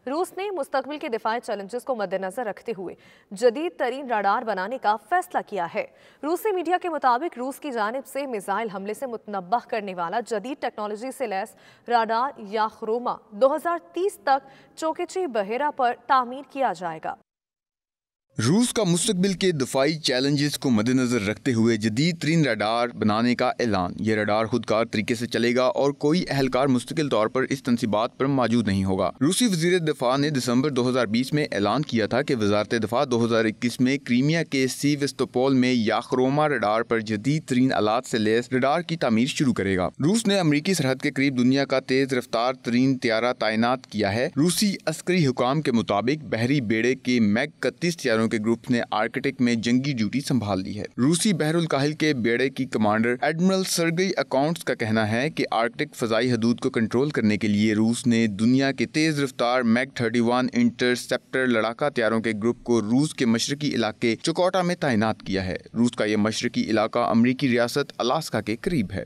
रूस ने मुस्तकबिल के दिफाई चैलेंजेस को मद्देनजर रखते हुए जदीद तरीन रडार बनाने का फैसला किया है। रूसी मीडिया के मुताबिक रूस की जानिब से मिसाइल हमले से मुतनब्बह करने वाला जदीद टेक्नोलॉजी से लैस रडार याखरोमा 2030 तक चोकेची बहेरा पर तामीर किया जाएगा। रूस का मुस्तकबिल के दफाई चैलेंजेस को मद्देनजर रखते हुए जदीद तरीन रडार बनाने का ऐलान। ये रडार खुदकार तरीके से चलेगा और कोई अहलकार मुस्तकिल तौर पर इस तनसीबात पर मौजूद नहीं होगा। रूसी वज़ीर दिफा ने दिसंबर 2020 में ऐलान किया था कि वजारत दिफा 2021 में क्रीमिया के सीवेस्तोपोल में याखरोमा रडार पर जदीद तरीन आलात से लैस रडार की तामीर शुरू करेगा। रूस ने अमरीकी सरहद के करीब दुनिया का तेज रफ्तार तरीन त्यारा तैनात किया है। रूसी अस्करी हुकाम के मुताबिक बहरी बेड़े के मैग 31 त्यारों के ग्रुप ने आर्कटिक में जंगी ड्यूटी संभाल ली है। रूसी बहरुल काहिल के बेड़े की कमांडर एडमिरल सर्गेई अकाउंट्स का कहना है कि आर्कटिक फजाई हदूद को कंट्रोल करने के लिए रूस ने दुनिया के तेज रफ्तार मैग 31 इंटरसेप्टर लड़ाका त्यारों के ग्रुप को रूस के मशरकी इलाके चुकौटा में तैनात किया है। रूस का यह मशरकी इलाका अमरीकी रियासत अलास्का के करीब है।